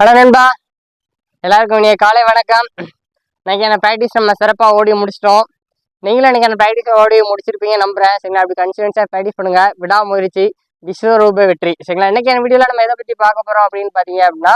Hello நண்பா, எல்லாருக்கும் இனிய காலை வணக்கம். இன்னைக்கு ப்ராக்டிஸ் நம்ம சிறப்பாக ஓடி முடிச்சிட்டோம். நீங்களும் இன்னைக்கு ப்ராக்டிஸ் ஓடி முடிச்சிருப்பீங்க நம்புறேன். சரிங்களா, அப்படி கன்சிஸ்டன்ஸாக ப்ராக்டிஸ் பண்ணுங்க. விடாமுயற்சி விஸ்வரூப வெற்றி. சரிங்களா, இன்னைக்கு வீடியோவில் நம்ம எதை பற்றி பார்க்க போகிறோம் அப்படின்னு பார்த்தீங்க அப்படின்னா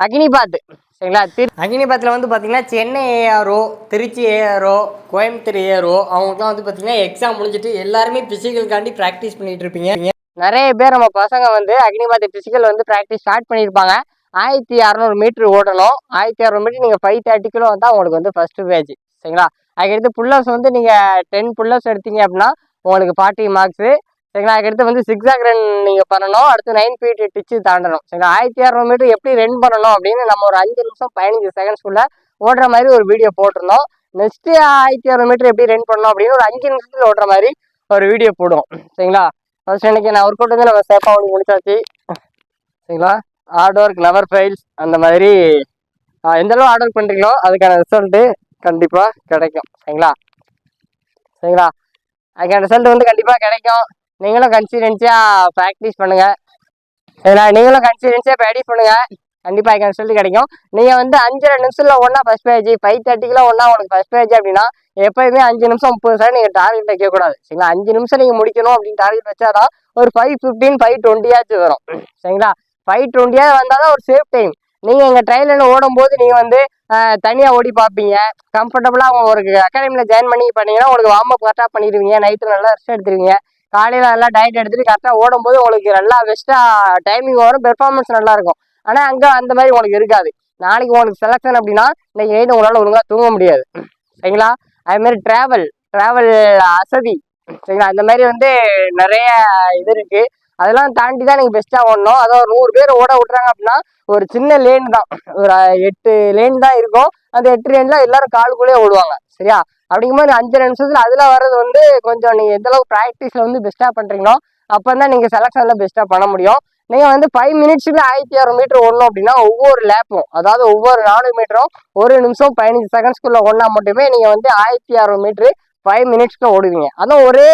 அக்னிபாத். சரிங்களா, அக்னிபாத்தில் வந்து பார்த்தீங்கன்னா Chennai ARO, Tiruchi ARO, Coimbatore ARO அவங்களுக்குலாம் வந்து பார்த்தீங்கன்னா எக்ஸாம் முடிஞ்சிட்டு எல்லாருமே பிசிக்கலுக்காண்டி ப்ராக்டிஸ் பண்ணிட்டு இருப்பீங்க. நிறைய பேர் நம்ம பசங்க வந்து அக்னிபாத் பிசிக்கல் வந்து ப்ராக்டிஸ் ஸ்டார்ட் பண்ணியிருப்பாங்க. 1600 மீட்ரு ஓடணும். 1600 மீட்டர் நீங்கள் 530 கிலோ வந்தால் உங்களுக்கு வந்து ஃபஸ்ட்டு பேஜ். சரிங்களா, அதுக்கடுத்து புல்லர்ஸ் வந்து நீங்கள் 10 புல்லர்ஸ் எடுத்தீங்க அப்படின்னா உங்களுக்கு 40 மார்க்ஸு. சரிங்களா, அதுக்கடுத்து வந்து சிக்ஸாக் ரன் நீங்கள் பண்ணணும். அடுத்து 9 ஃபீட் டிச்சு தாண்டணும். சரிங்களா, 1600 மீட்டர் எப்படி ரன் பண்ணணும் அப்படின்னு நம்ம ஒரு 5 நிமிஷம் 15 செகண்ட்ஸ்குள்ளே ஓடுற மாதிரி ஒரு வீடியோ போட்டிருந்தோம். நெக்ஸ்ட்டு 1600 மீட்டர் எப்படி ரன் பண்ணணும் அப்படின்னு ஒரு 5 நிமிஷத்தில் ஓடுற மாதிரி ஒரு வீடியோ போடுவோம். சரிங்களா, ஃபர்ஸ்ட் இன்னைக்கு நான் ஒர்க் அவுட் வந்து நம்ம சேஃபாக ஓடி முடிச்சாச்சு. சரிங்களா, ஹார்ட் ஒர்க் நெவர் ஃபெயில்ஸ். அந்த மாதிரி எந்த அளவு ஹார்ட் ஒர்க் பண்ணுறீங்களோ அதுக்கான ரிசல்ட்டு கண்டிப்பாக கிடைக்கும். சரிங்களா, அதுக்கான ரிசல்ட் வந்து கண்டிப்பாக கிடைக்கும். நீங்களும் கன்சிஸ்டன்சியாக ப்ராக்டிஸ் பண்ணுங்கள். சரிங்களா, நீங்களும் கன்சிஸ்டன்சியாக ப்ராக்டிஸ் பண்ணுங்கள். கண்டிப்பாக அதுக்கான ரிசல்ட் கிடைக்கும். நீங்கள் வந்து 5.5 நிமிஷத்தில் ஒன்றா ஃபஸ்ட் பேஜ், 530 கிலோ ஒன்றா உங்களுக்கு ஃபஸ்ட் பேஜ் அப்படின்னா எப்போயுமே 5 நிமிஷம் 30 செகண்ட் நீங்கள் டார்கெட் வைக்கக்கூடாது. சரிங்களா, 5 நிமிஷம் நீங்கள் முடிக்கணும் அப்படின்னு டார்கெட் வச்சாதான் ஒரு 5:15 5:20 வரும். சரிங்களா, 5:20 வந்தால் தான் ஒரு சேஃப் டைம். நீங்கள் எங்கள் ட்ரையலில் ஓடும்போது நீங்கள் வந்து தனியாக ஓடி பார்ப்பீங்க. கம்ஃபர்டபுளாக ஒரு அகாடமியில் ஜாயின் பண்ணி பண்ணீங்கன்னா உங்களுக்கு வார்ம் அப் கரெக்டாக பண்ணிடுவீங்க. நைட்டு நல்லா ரெஸ்ட் எடுத்துருவீங்க. காலையில் நல்லா டயட் எடுத்துகிட்டு கரெக்டாக ஓடும்போது உங்களுக்கு நல்லா பெஸ்ட்டாக டைமிங் வரும். பெர்ஃபார்மன்ஸ் நல்லாயிருக்கும். ஆனால் அங்கே அந்த மாதிரி உங்களுக்கு இருக்காது. நாளைக்கு உங்களுக்கு செலெக்ஷன் அப்படின்னா இன்னைக்கு நைட்டு உங்களால் ஒழுங்காக தூங்க முடியாது. சரிங்களா, அதுமாரி ட்ராவல் அசதி. சரிங்களா, இந்த மாதிரி வந்து நிறைய இது இருக்குது. அதெல்லாம் தாண்டி தான் நீங்கள் பெஸ்ட்டாக ஓடணும். அதாவது 100 பேர் ஓட விட்றாங்க அப்படின்னா ஒரு சின்ன லேன் தான், ஒரு 8 லேன் தான் இருக்கும். அந்த 8 லேனில் எல்லாரும் காலுக்குள்ளேயே ஓடுவாங்க. சரியா, அப்படிங்கும்போது 5 நிமிஷத்தில் அதில் வர்றது வந்து கொஞ்சம் நீங்கள் எந்தளவுக்கு ப்ராக்டிஸில் வந்து பெஸ்ட்டாக பண்ணுறீங்களோ அப்போ தான் நீங்கள் செலெக்ஷனில் பெஸ்ட்டாக பண்ண முடியும். நீங்கள் வந்து 5 மினிட்ஸுக்கு 1600 மீட்டர் ஓடணும் அப்படின்னா ஒவ்வொரு லேப்பும், அதாவது ஒவ்வொரு 4 மீட்டரும் 1 நிமிஷம் 15 செகண்ட்ஸ்குள்ளே ஓடினா மட்டுமே நீங்கள் வந்து 1600 மீட்ரு 5 மினிட்ஸ்க்குள்ள ஓடுவீங்க. அதுவும் ஒரே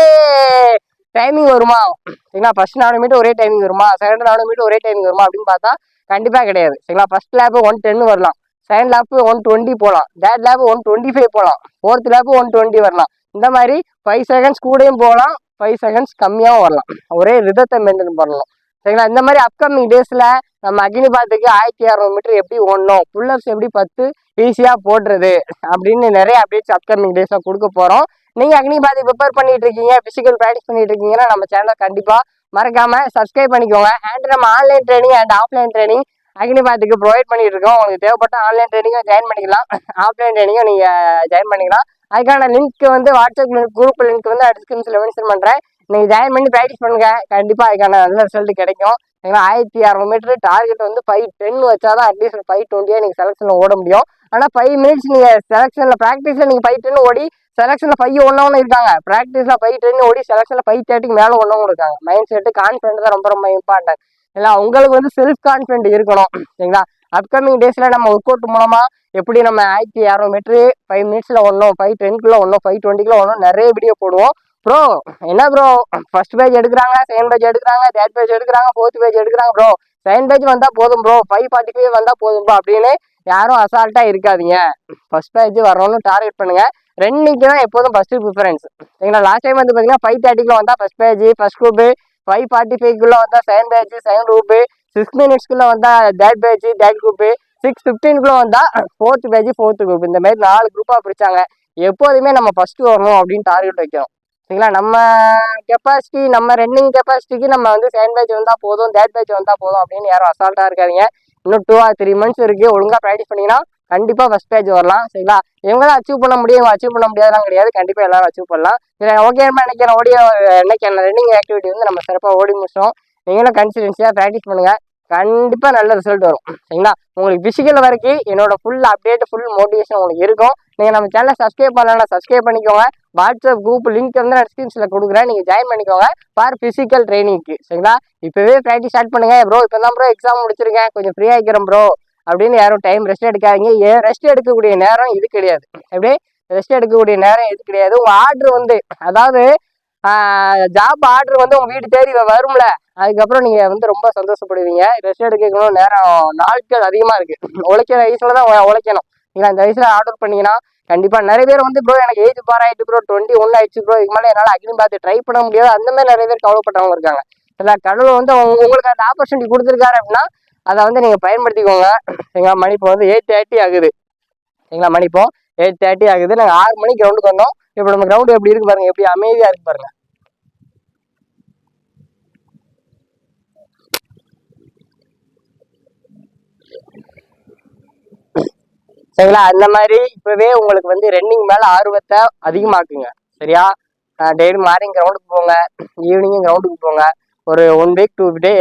டைமிங் வருமா? சரிங்களா, ஃபர்ஸ்ட் 4 மீட்டர் ஒரே டைமிங் வருமா, செகண்ட் 4 மீட்டர் ஒரே டைமிங் வருமா அப்படின்னு பார்த்தா கண்டிப்பாக கிடையாது. சரிங்களா, ஃபர்ஸ்ட் லேப்பு 110 வரலாம், செகண்ட் லேப்பு 120 போகலாம், தேர்ட் லேப்பு 125 போகலாம், ஃபோர்த் லேப்பு 120 வரலாம். இந்த மாதிரி 5 செகண்ட்ஸ் கூடயும் போகலாம், 5 செகண்ட்ஸ் கம்மியாகவும் வரலாம். ஒரே ரிதத்தை மெயின்டைன் பண்ணணும். சரிங்களா, இந்த மாதிரி அப்கமிங் டேஸில் நம்ம அக்னிபாத்துக்கு 1600 மீட்டர் எப்படி ஓடணும், புல்லப்ஸ் எப்படி 10 ஈஸியாக போடுறது அப்படின்னு நிறைய அப்டேட்ஸ் அப்கமிங் டேஸில் கொடுக்க போகிறோம். நீங்கள் அக்னிபாத் ப்ரிப்பேர் பண்ணிட்டு இருக்கீங்க, பிசிக்கல் ப்ராக்டிஸ் பண்ணிட்டு இருக்கீங்கன்னா நம்ம சேனலை கண்டிப்பாக மறக்காம சப்ஸ்கிரைப் பண்ணிக்கோங்க. அண்ட் நம்ம online training and offline training அக்னிபாத்துக்கு ப்ரொவைட் பண்ணிட்டு இருக்கோம். உங்களுக்கு தேவைப்பட்ட ஆன்லைன் ட்ரைனிங்கும் ஜாயின் பண்ணிக்கலாம், ஆஃப்லைன் ட்ரைனிங்கும் நீங்கள் ஜாயின் பண்ணிக்கலாம். அதுக்கான லிங்க் வந்து வாட்ஸ்அப் குரூப் லிங்க் வந்து டிஸ்கிரிப்ஷனில் மென்ஷன் பண்ணுறேன். நீங்கள் ஜாயின் பண்ணி ப்ராக்டிஸ் பண்ணுங்க, கண்டிப்பாக அதுக்கான நல்ல ரிசல்ட் கிடைக்கும். சரிங்களா, 1600 மீட்டர் டார்கெட் வந்து 5:10 வச்சா தான் அட்லீஸ்ட் 5:20 நீங்கள் செலெக்ஷனில் ஓட முடியும். ஆனால் 5 மினிட்ஸ் நீங்கள் செலெக்ஷனில் ப்ராக்டிஸில் நீங்கள் 5:10 ஓடி செலெக்ஷனில் 5 ஒன்றவங்களும் இருக்காங்க. ப்ராக்டிஸில் 5:10 ஓடி செலெக்ஷனில் 5:30 மேலே ஒன்றவங்களும் இருக்காங்க. மைண்ட் செட்டு கான்ஃபிடென்ட் தான் ரொம்ப ரொம்ப இம்பார்ட்டன்ட். இல்லை, உங்களுக்கு வந்து செல்ஃப் கான்ஃபிடென்ட் இருக்கணும். சரிங்களா, அப்கமிங் டேஸில் நம்ம ஒர்க் அவுட் மூலமாக எப்படி நம்ம 1600 மீட்ரு 5 மினிட்ஸில் ஓடணும், 5:10 ஓடணும், 5:20 ஓடணும் நிறைய வீடியோ போடுவோம். ப்ரோ என்ன ப்ரோ ஃபர்ஸ்ட் பேஜ் எடுக்கிறாங்க, செகண்ட் பேஜ் எடுக்கிறாங்க, தேர்ட் பேஜ் எடுக்கிறாங்க, ஃபோர்த் பேஜ் எடுக்கிறாங்க, ப்ரோ செகண்ட் பேஜ் வந்தால் போதும் ப்ரோ, 5:45 வந்தால் போதும் ப்ரோ அப்படின்னு யாரும் அசால்ட்டாக இருக்காதீங்க. ஃபர்ஸ்ட் பேஜ் வரணும்னு டார்கெட் பண்ணுங்கள். ரன்னிங்க்கு தான் எப்போதும் ஃபஸ்ட்டு ப்ரிஃபரன்ஸ். சரிங்களா, லாஸ்ட் டைம் வந்து பார்த்தீங்கன்னா 5:30 வந்தால் ஃபஸ்ட் பேஜ் ஃபஸ்ட் குரூப்பு, 5:45 வந்தால் செகண்ட் பேஜ் செகண்ட் குரூப்பு, 6 மினிட்ஸ்க்குள்ளே வந்தால் தேர்ட் பேஜ் தேர்ட் குரூப்பு, 6:15 வந்தால் ஃபோர்த் பேஜ் ஃபோர்த் குரூப். இந்த மாதிரி 4 குரூப்பாக பிரித்தாங்க. எப்போதுமே நம்ம ஃபஸ்ட்டு வரணும் அப்படின்னு டார்கெட் வைக்கிறோம். சரிங்களா, நம்ம கெப்பாசிட்டி நம்ம ரன்னிங் கெப்பாசிட்டிக்கு நம்ம வந்து செகண்ட் பேஜ் வந்தால் போதும், தேர்ட் பேஜ் வந்தால் போதும் அப்படின்னு யாரும் அசால்ட்டாக இருக்காதிங்க. இன்னும் 2 or 3 months இருக்குது. ஒழுங்காக ப்ராக்டிஸ் பண்ணிங்கன்னா கண்டிப்பாக ஃபஸ்ட் பேஜ் வரலாம். சரிங்களா, இவங்க தான் அச்சீவ் பண்ண முடியும், அச்சீவ் பண்ண முடியாதுலாம் கிடையாது. கண்டிப்பாக எல்லாரும் அச்சீவ் பண்ணலாம். இல்லை ஓகே, நினைக்கிறேன் இன்னைக்கு ரன்னிங் ஆக்டிவிட்டி வந்து நம்ம சிறப்பாக ஓடி முடிச்சோம். நீங்களும் கன்சிஸ்டன்சியாக ப்ராக்டிஸ் பண்ணுங்கள், கண்டிப்பாக நல்ல ரிசல்ட் வரும். சரிங்களா, உங்களுக்கு பிசிக்கல் வரைக்கும் என்னோட ஃபுல் அப்டேட் ஃபுல் மோட்டிவேஷன் உங்களுக்கு இருக்கும். நீங்கள் நம்ம சேனலை சப்ஸ்கிரைப் பண்ணலாம், சப்ஸ்கிரைப் பண்ணிக்கோங்க. வாட்ஸ்அப் குரூப் லிங்க் வந்து நான் டிஸ்கிரிப்ஷனில் கொடுக்குறேன், நீங்கள் ஜாயின் பண்ணிக்கோங்க ஃபார் ஃபிசிக்கல் ட்ரைனிங்க்கு. சரிங்களா, இப்போவே ப்ராக்டிஸ் ஸ்டார்ட் பண்ணுங்கள். ப்ரோ இப்போ தான் ப்ரோ எக்ஸாம் முடிச்சிருக்கேன், கொஞ்சம் ஃப்ரீ ஆகிக்கிறேன் ப்ரோ அப்படின்னு யாரும் டைம் ரெஸ்ட் எடுக்காதீங்க. ரெஸ்ட் எடுக்கக்கூடிய நேரம் இது கிடையாது. அப்படியே ரெஸ்ட் எடுக்கக்கூடிய நேரம் இது கிடையாது. உங்கள் ஆர்டர் வந்து, அதாவது ஜாப் ஆர்டர் வந்து உங்க வீடு தேடி வரும்ல, அதுக்கப்புறம் நீங்க வந்து ரொம்ப சந்தோஷப்படுவீங்க. ரெஸ்ட் எடுக்கணும், நேரம் நாட்கள் அதிகமா இருக்கு. உழைக்கிற வயசுல தான் உழைக்கணும். நீங்க அந்த வயசுல ஆர்டர் பண்ணீங்கன்னா கண்டிப்பா நிறைய பேர் வந்து ப்ரோ எனக்கு ஏஜ் பார் ஆயிட்டு ப்ரோ 21 ஆயிடுச்சு ப்ரோ, இதுக்கு மேலே என்னால் அக்னி பார்த்து ட்ரை பண்ண முடியாது, அந்த மாதிரி நிறைய பேர் கவலைப்பட்டவங்க இருக்காங்க. இல்லை கடவுள் வந்து உங்களுக்கு அந்த ஆப்பர்ச்சுனிட்டி கொடுத்துருக்காரு அப்படின்னா அதை வந்து நீங்க பயன்படுத்திக்கோங்க. எங்க மணி இப்போ வந்து 8:30 ஆகுது. சரிங்களா, மணி இப்போ 8:30 ஆகுது. நாங்கள் 6 மணிக்கு கிரவுண்டுக்கு வந்தோம். இப்போ நம்ம கிரவுண்டு எப்படி இருக்கு பாருங்க, எப்படி அமைதியா இருக்கு பாருங்க. சரிங்களா, அந்த மாதிரி இப்பவே உங்களுக்கு வந்து ரன்னிங் மேல ஆர்வத்தை அதிகமாக்குங்க. சரியா, டெய்லி மார்னிங் கிரவுண்டுக்கு போங்க, ஈவினிங்கும் கிரவுண்டுக்கு போங்க. ஒரு 1 வீக் 2 டே,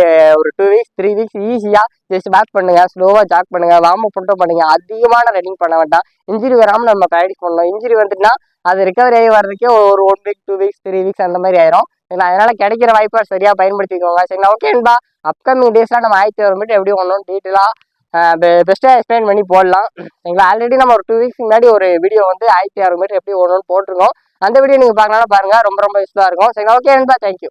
ஒரு 2 வீக்ஸ் 3 வீக்ஸ் ஈஸியா ஜஸ்ட் பேக் பண்ணுங்க, ஸ்லோவா ஜாக் பண்ணுங்க, வார்ம் அப் மட்டும் பண்ணுங்க. அதிகமான ரன்னிங் பண்ண வேண்டாம். இன்ஜுரி வராமல் நம்ம ப்ராக்டிஸ் பண்ணணும். இன்ஜுரி வந்துட்டுனா அது ரிகவரி ஆகி வர்றதுக்கே ஒரு 1 வீக் 2 வீக்ஸ் 3 வீக்ஸ் அந்த மாதிரி ஆயிரும். அதனால கிடைக்கிற வாய்ப்பை சரியா பயன்படுத்திக்கோங்க. சரிங்களா, ஓகேன்பா. அப்கமிங் டேஸ்ல நம்ம ஆயிரத்தி வரும்போது எப்படி ஒன்றும் டீட்டெயிலா பெஸ்ட்டாக எக்ஸ்பிளைன் பண்ணி போடலாம். சரிங்களா, ஆல்ரெடி நம்ம ஒரு 2 வீக்ஸ் முன்னாடி ஒரு வீடியோ வந்து 1600 மீட்டர் எப்படி ஓடணும்னு போட்டிருக்கோம். அந்த வீடியோ நீங்கள் பார்க்கணும் பாருங்க, ரொம்ப ரொம்ப யூஸ்ஃபுல்லாக இருக்கும். சரிங்களா, ஓகே நண்பா, தேங்க்யூ.